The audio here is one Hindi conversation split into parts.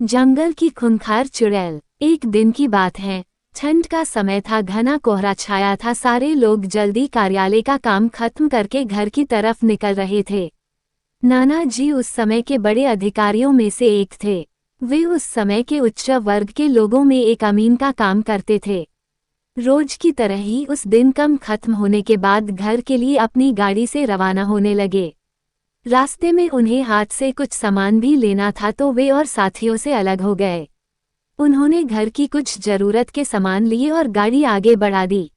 जंगल की खूंखार चुड़ैल। एक दिन की बात है, ठंड का समय था, घना कोहरा छाया था। सारे लोग जल्दी कार्यालय का काम खत्म करके घर की तरफ निकल रहे थे। नाना जी उस समय के बड़े अधिकारियों में से एक थे। वे उस समय के उच्च वर्ग के लोगों में एक अमीन का काम करते थे। रोज की तरह ही उस दिन काम खत्म होने के बाद घर के लिए अपनी गाड़ी से रवाना होने लगे। रास्ते में उन्हें हाथ से कुछ सामान भी लेना था तो वे और साथियों से अलग हो गए। उन्होंने घर की कुछ जरूरत के सामान लिए और गाड़ी आगे बढ़ा दी।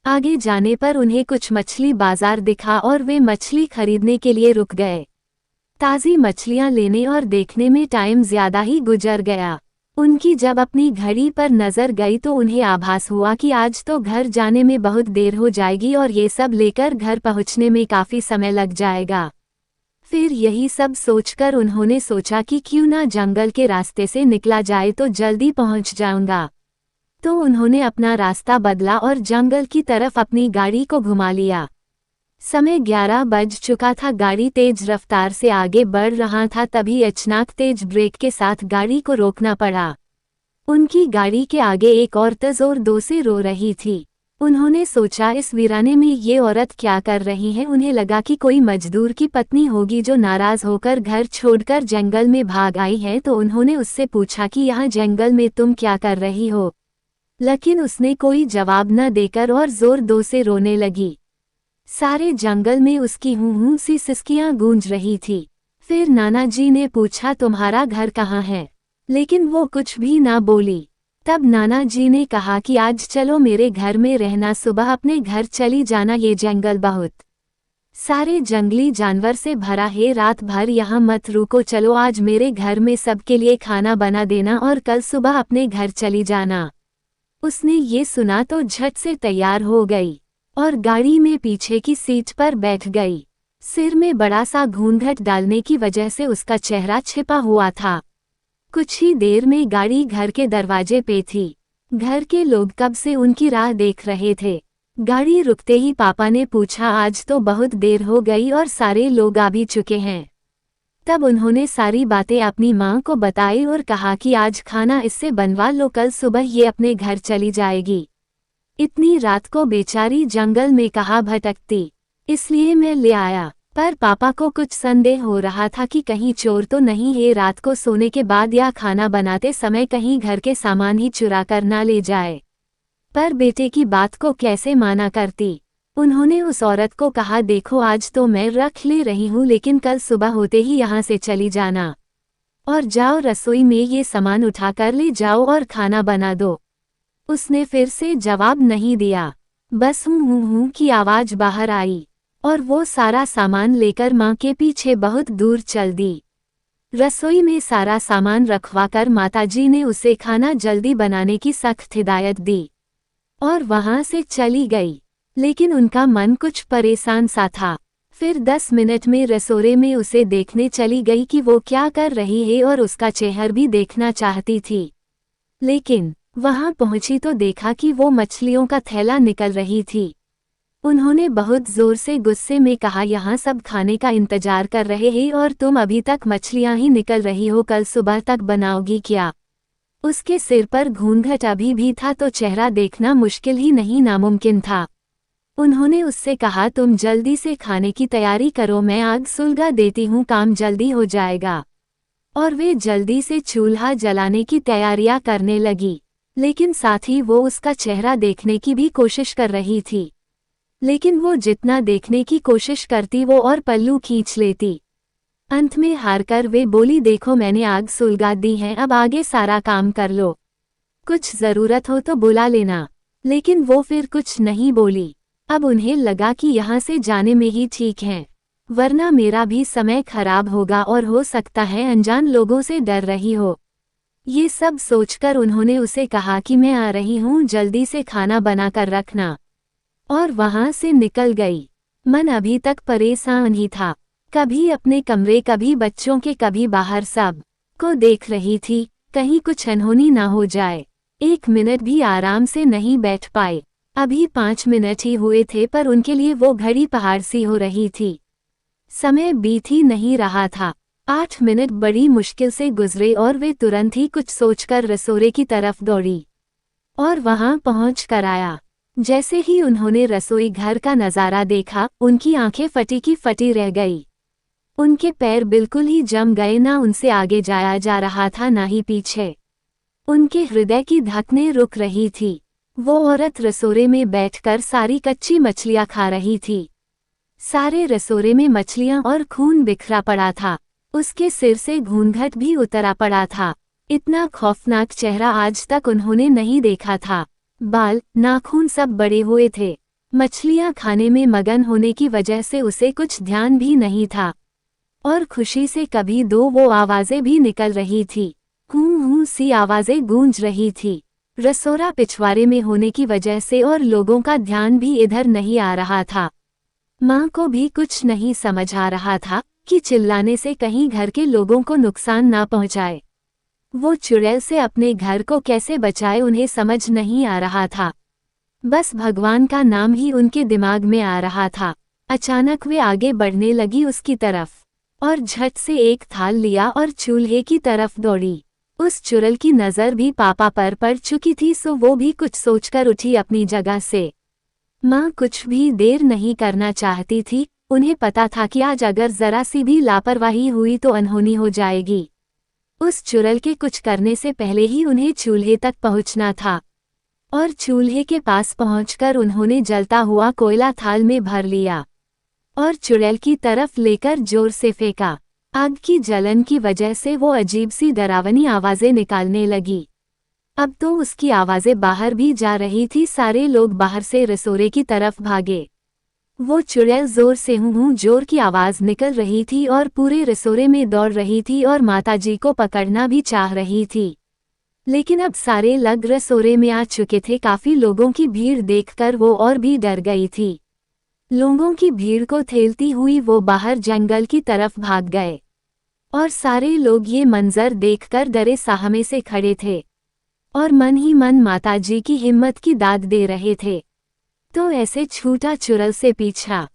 आगे जाने पर उन्हें कुछ मछली बाजार दिखा और वे मछली खरीदने के लिए रुक गए। ताज़ी मछलियां लेने और देखने में टाइम ज्यादा ही गुजर गया। उनकी जब अपनी घड़ी पर नजर गई तो उन्हें आभास हुआ कि आज तो घर जाने में बहुत देर हो जाएगी और ये सब लेकर घर पहुंचने में काफी समय लग जाएगा। फिर यही सब सोचकर उन्होंने सोचा कि क्यों ना जंगल के रास्ते से निकला जाए तो जल्दी पहुंच जाऊंगा। तो उन्होंने अपना रास्ता बदला और जंगल की तरफ अपनी गाड़ी को घुमा लिया। समय 11 बज चुका था। गाड़ी तेज रफ्तार से आगे बढ़ रहा था, तभी अचानक तेज ब्रेक के साथ गाड़ी को रोकना पड़ा। उनकी गाड़ी के आगे एक औरत जोर से रो रही थी। उन्होंने सोचा, इस वीराने में ये औरत क्या कर रही है। उन्हें लगा कि कोई मजदूर की पत्नी होगी जो नाराज होकर घर छोड़कर जंगल में भाग आई है। तो उन्होंने उससे पूछा कि यहाँ जंगल में तुम क्या कर रही हो, लेकिन उसने कोई जवाब न देकर और जोर से रोने लगी। सारे जंगल में उसकी हूँ सी सिसकियां गूंज रही थी। फिर नाना जी ने पूछा, तुम्हारा घर कहाँ है, लेकिन वो कुछ भी ना बोली। तब नाना जी ने कहा कि आज चलो मेरे घर में रहना, सुबह अपने घर चली जाना, ये जंगल बहुत सारे जंगली जानवर से भरा है, रात भर यहाँ मत रुको, चलो आज मेरे घर में सबके लिए खाना बना देना और कल सुबह अपने घर चली जाना। उसने ये सुना तो झट से तैयार हो गई और गाड़ी में पीछे की सीट पर बैठ गई। सिर में बड़ा सा घूंघट डालने की वजह से उसका चेहरा छिपा हुआ था। कुछ ही देर में गाड़ी घर के दरवाजे पे थी। घर के लोग कब से उनकी राह देख रहे थे। गाड़ी रुकते ही पापा ने पूछा, आज तो बहुत देर हो गई और सारे लोग आ भी चुके हैं। तब उन्होंने सारी बातें अपनी माँ को बताई और कहा कि आज खाना इससे बनवा लो, कल सुबह ये अपने घर चली जाएगी। इतनी रात को बेचारी जंगल में कहाँ भटकती, इसलिए मैं ले आया। पर पापा को कुछ संदेह हो रहा था कि कहीं चोर तो नहीं है, रात को सोने के बाद या खाना बनाते समय कहीं घर के सामान ही चुरा कर ना ले जाए। पर बेटे की बात को कैसे माना करती। उन्होंने उस औरत को कहा, देखो आज तो मैं रख ले रही हूँ, लेकिन कल सुबह होते ही यहाँ से चली जाना और जाओ रसोई में ये सामान उठा कर ले जाओ और खाना बना दो। उसने फिर से जवाब नहीं दिया, बस हूँ की आवाज बाहर आई और वो सारा सामान लेकर माँ के पीछे बहुत दूर चल दी। रसोई में सारा सामान रखवाकर माताजी ने उसे खाना जल्दी बनाने की सख्त हिदायत दी और वहां से चली गई। लेकिन उनका मन कुछ परेशान सा था। फिर 10 मिनट में रसोड़े में उसे देखने चली गई कि वो क्या कर रही है और उसका चेहरा भी देखना चाहती थी। लेकिन वहां पहुंची तो देखा कि वो मछलियों का थैला निकल रही थी। उन्होंने बहुत जोर से गुस्से में कहा, यहाँ सब खाने का इंतजार कर रहे हैं और तुम अभी तक मछलियां ही निकल रही हो, कल सुबह तक बनाओगी क्या। उसके सिर पर घूंघट अभी भी था तो चेहरा देखना मुश्किल ही नहीं नामुमकिन था। उन्होंने उससे कहा, तुम जल्दी से खाने की तैयारी करो, मैं आग सुलगा देती हूँ, काम जल्दी हो जाएगा। और वे जल्दी से चूल्हा जलाने की तैयारियां करने लगी। लेकिन साथ ही वो उसका चेहरा देखने की भी कोशिश कर रही थी। लेकिन वो जितना देखने की कोशिश करती वो और पल्लू खींच लेती। अंत में हारकर वे बोली, देखो मैंने आग सुलगा दी है, अब आगे सारा काम कर लो, कुछ जरूरत हो तो बुला लेना। लेकिन वो फिर कुछ नहीं बोली। अब उन्हें लगा कि यहाँ से जाने में ही ठीक है, वरना मेरा भी समय खराब होगा और हो सकता है अनजान लोगों से डर रही हो। ये सब सोचकर उन्होंने उसे कहा कि मैं आ रही हूँ, जल्दी से खाना बनाकर रखना, और वहां से निकल गई। मन अभी तक परेशान ही था, कभी अपने कमरे, कभी बच्चों के, कभी बाहर, सब को देख रही थी, कहीं कुछ अनहोनी ना हो जाए। 1 मिनट भी आराम से नहीं बैठ पाए। अभी 5 मिनट ही हुए थे पर उनके लिए वो घड़ी पहाड़ सी हो रही थी। समय बीत ही नहीं रहा था। 8 मिनट बड़ी मुश्किल से गुजरे और वे तुरंत ही कुछ सोचकर रसोई की तरफ दौड़ी और वहां पहुंच कर आया। जैसे ही उन्होंने रसोई घर का नजारा देखा, उनकी आंखें फटी की फटी रह गई। उनके पैर बिल्कुल ही जम गए, ना उनसे आगे जाया जा रहा था ना ही पीछे। उनके हृदय की धड़कनें रुक रही थी। वो औरत रसोई में बैठकर सारी कच्ची मछलियां खा रही थी। सारे रसोई में मछलियां और खून बिखरा पड़ा था। उसके सिर से घूंघट भी उतरा पड़ा था। इतना खौफनाक चेहरा आज तक उन्होंने नहीं देखा था। बाल, नाखून सब बड़े हुए थे। मछलियां खाने में मगन होने की वजह से उसे कुछ ध्यान भी नहीं था और खुशी से कभी दो वो आवाजें भी निकल रही थी। हूं हूं सी आवाजें गूंज रही थी। रसोरा पिछवाड़े में होने की वजह से और लोगों का ध्यान भी इधर नहीं आ रहा था। माँ को भी कुछ नहीं समझ आ रहा था कि चिल्लाने से कहीं घर के लोगों को नुकसान ना पहुंचाए। वो चुड़ैल से अपने घर को कैसे बचाए उन्हें समझ नहीं आ रहा था। बस भगवान का नाम ही उनके दिमाग में आ रहा था। अचानक वे आगे बढ़ने लगी उसकी तरफ और झट से एक थाल लिया और चूल्हे की तरफ दौड़ी। उस चुड़ैल की नज़र भी पापा पर पड़ चुकी थी, सो वो भी कुछ सोचकर उठी अपनी जगह से। माँ कुछ भी देर नहीं करना चाहती थी। उन्हें पता था कि आज अगर जरा सी भी लापरवाही हुई तो अनहोनी हो जाएगी। उस चुड़ैल के कुछ करने से पहले ही उन्हें चूल्हे तक पहुंचना था और चूल्हे के पास पहुंचकर उन्होंने जलता हुआ कोयला थाल में भर लिया और चुड़ैल की तरफ लेकर जोर से फेंका। आग की जलन की वजह से वो अजीब सी डरावनी आवाजें निकालने लगी। अब तो उसकी आवाजें बाहर भी जा रही थी। सारे लोग बाहर से रसोई की तरफ भागे। वो चुड़ैल जोर से हूं जोर की आवाज निकल रही थी और पूरे रसोई में दौड़ रही थी और माताजी को पकड़ना भी चाह रही थी। लेकिन अब सारे लग रसोई में आ चुके थे। काफी लोगों की भीड़ देखकर वो और भी डर गई थी। लोगों की भीड़ को ठेलती हुई वो बाहर जंगल की तरफ भाग गए और सारे लोग ये मंजर देखकर डरे सहमे से खड़े थे और मन ही मन माताजी की हिम्मत की दाद दे रहे थे। तो ऐसे छूटा चुड़ैल से पीछा।